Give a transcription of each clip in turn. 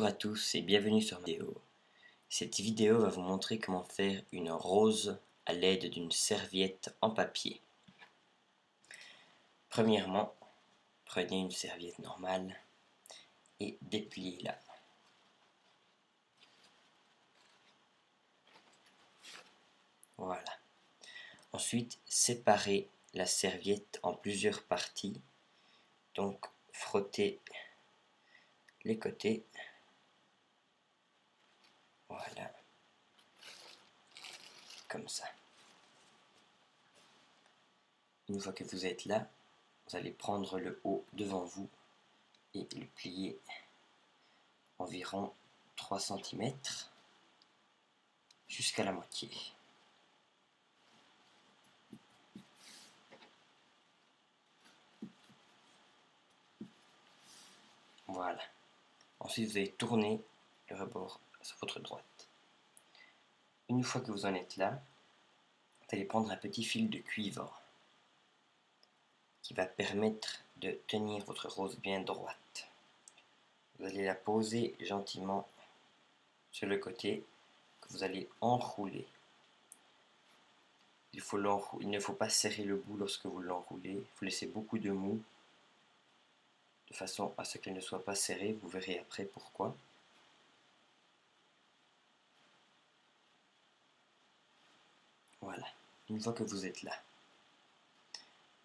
Bonjour à tous et bienvenue sur ma vidéo. Cette vidéo va vous montrer comment faire une rose à l'aide d'une serviette en papier. Premièrement, prenez une serviette normale et dépliez-la. Voilà. Ensuite, séparez la serviette en plusieurs parties. Donc, frottez les côtés. Voilà. Comme ça. Une fois que vous êtes là, vous allez prendre le haut devant vous et le plier environ 3 cm jusqu'à la moitié. Voilà. Ensuite, vous allez tourner le rebord sur votre droite. Une fois que vous en êtes là, vous allez prendre un petit fil de cuivre qui va permettre de tenir votre rose bien droite. Vous allez la poser gentiment sur le côté que vous allez enrouler. Il ne faut pas serrer le bout lorsque vous l'enroulez. Il faut laisser beaucoup de mou de façon à ce qu'elle ne soit pas serrée. Vous verrez après pourquoi. Voilà. Une fois que vous êtes là,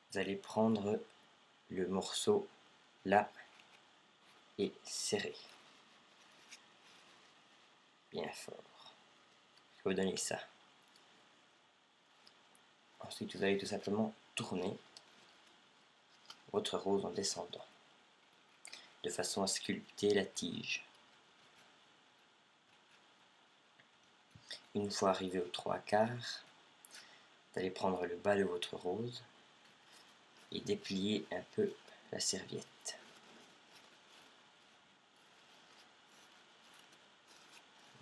vous allez prendre le morceau là et serrer bien fort. Je vais vous donner ça. Ensuite, vous allez tout simplement tourner votre rose en descendant de façon à sculpter la tige. Une fois arrivé aux 3/4, vous allez prendre le bas de votre rose et déplier un peu la serviette.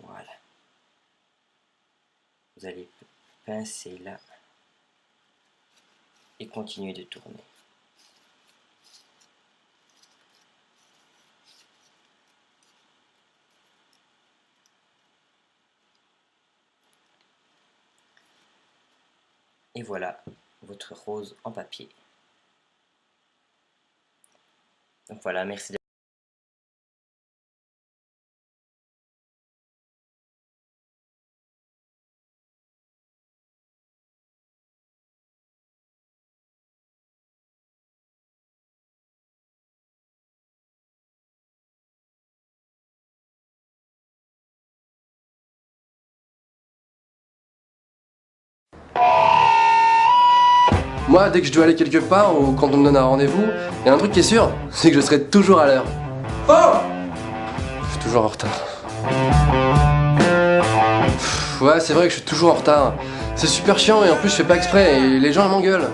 Voilà. Vous allez pincer là et continuer de tourner. Et voilà votre rose en papier. Donc voilà, merci. Moi, dès que je dois aller quelque part ou quand on me donne un rendez-vous, il y a un truc qui est sûr, c'est que je serai toujours à l'heure. Oh! Je suis toujours en retard. Ouais, c'est vrai que je suis toujours en retard. C'est super chiant et en plus je fais pas exprès et les gens ils m'engueulent.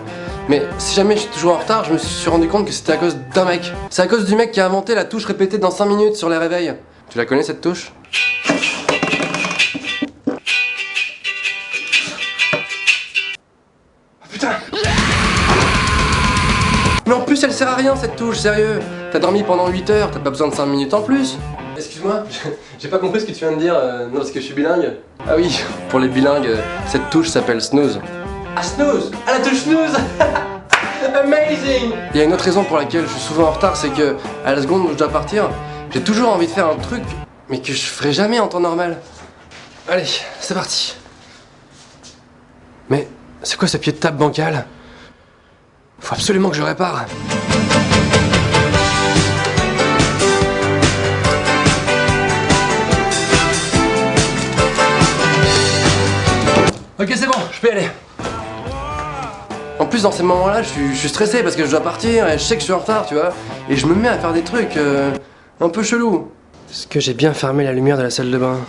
Mais si jamais je suis toujours en retard, je me suis rendu compte que c'était à cause d'un mec. C'est à cause du mec qui a inventé la touche répétée dans 5 minutes sur les réveils. Tu la connais cette touche? Putain! Mais en plus elle sert à rien cette touche, sérieux. T'as dormi pendant 8 heures, t'as pas besoin de 5 minutes en plus. Excuse-moi, j'ai pas compris ce que tu viens de dire, non parce que je suis bilingue. Ah oui, pour les bilingues, cette touche s'appelle snooze. Ah snooze! Ah la touche snooze! Amazing! Il y a une autre raison pour laquelle je suis souvent en retard, c'est que à la seconde où je dois partir, j'ai toujours envie de faire un truc, mais que je ferai jamais en temps normal. Allez, c'est parti. Mais c'est quoi ce pied de table bancal? Faut absolument que je répare. Ok, c'est bon, je peux y aller. En plus, dans ces moments-là, je suis stressé parce que je dois partir et je sais que je suis en retard, tu vois. Et je me mets à faire des trucs un peu chelous. Est-ce que j'ai bien fermé la lumière de la salle de bain?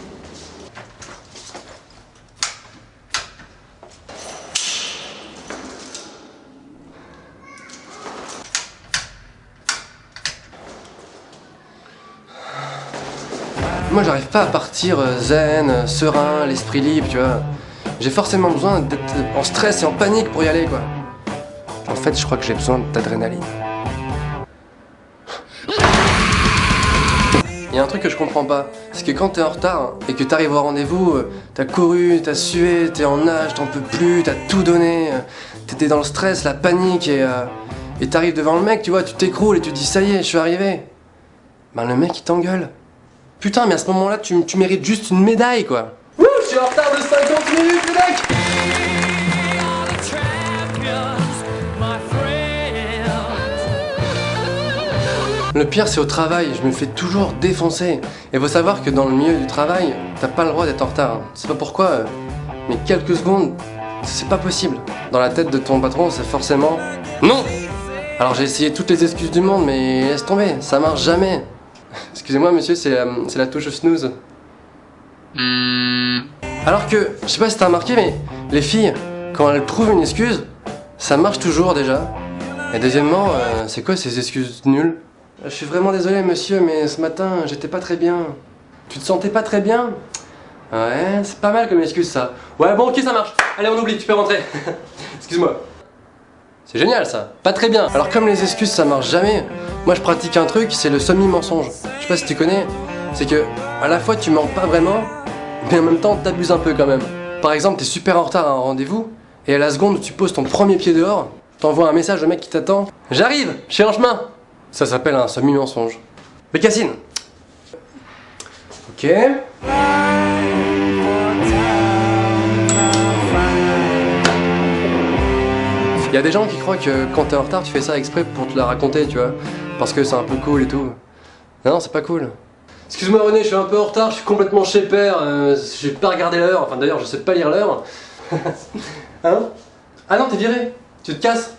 Moi j'arrive pas à partir zen, serein, l'esprit libre, tu vois. J'ai forcément besoin d'être en stress et en panique pour y aller, quoi. En fait, je crois que j'ai besoin d'adrénaline. il y a un truc que je comprends pas, c'est que quand t'es en retard et que t'arrives au rendez-vous, t'as couru, t'as sué, t'es en nage, t'en peux plus, t'as tout donné, t'étais dans le stress, la panique et t'arrives devant le mec, tu vois, tu t'écroules et tu te dis ça y est, je suis arrivé. Ben le mec il t'engueule. Putain, mais à ce moment-là, tu mérites juste une médaille quoi. Wouh, je suis en retard de 50 minutes, le mec. Le pire c'est au travail, je me fais toujours défoncer. Et faut savoir que dans le milieu du travail, t'as pas le droit d'être en retard. C'est pas pourquoi, mais quelques secondes, c'est pas possible. Dans la tête de ton patron, c'est forcément non. Alors j'ai essayé toutes les excuses du monde, mais laisse tomber, ça marche jamais. Excusez-moi monsieur, c'est la touche snooze. Alors que, je sais pas si t'as remarqué, mais les filles, quand elles trouvent une excuse, ça marche toujours déjà. Et deuxièmement, c'est quoi ces excuses nulles? Je suis vraiment désolé monsieur, mais ce matin j'étais pas très bien. Tu te sentais pas très bien? Ouais, c'est pas mal comme excuse ça. Ouais bon ok ça marche. Allez on oublie, tu peux rentrer. Excuse-moi. C'est génial ça, pas très bien. Alors comme les excuses ça marche jamais, moi je pratique un truc, c'est le semi-mensonge. Je sais pas si tu connais, c'est que à la fois tu mens pas vraiment, mais en même temps t'abuses un peu quand même. Par exemple t'es super en retard à un rendez-vous, et à la seconde où tu poses ton premier pied dehors, t'envoies un message au mec qui t'attend. J'arrive, je suis en chemin. Ça s'appelle un semi-mensonge. Mais Cassine. Ok. Il y a des gens qui croient que quand t'es en retard, tu fais ça exprès pour te la raconter, tu vois. Parce que c'est un peu cool et tout. Non, c'est pas cool. Excuse-moi René, je suis un peu en retard, je suis complètement chez père, j'ai pas regardé l'heure, enfin d'ailleurs je sais pas lire l'heure. Hein? Ah non, t'es viré, tu te casses.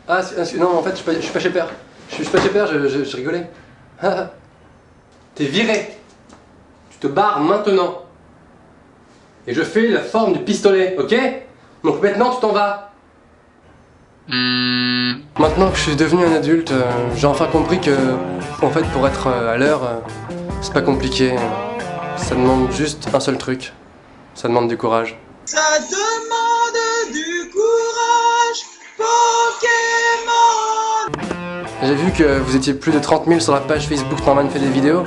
Ah non, en fait, je suis pas chez père. Je suis pas chez père, je rigolais. T'es viré. Tu te barres maintenant. Et je fais la forme du pistolet, ok? Donc maintenant, tu t'en vas. Maintenant que je suis devenu un adulte, j'ai enfin compris que, en fait, pour être à l'heure, c'est pas compliqué. Ça demande juste un seul truc. Ça demande du courage. Ça demande du courage, Pokémon. J'ai vu que vous étiez plus de 30 000 sur la page Facebook Norman fait des vidéos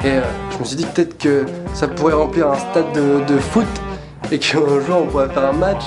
et je me suis dit peut-être que ça pourrait remplir un stade de foot et qu'un jour on pourrait faire un match.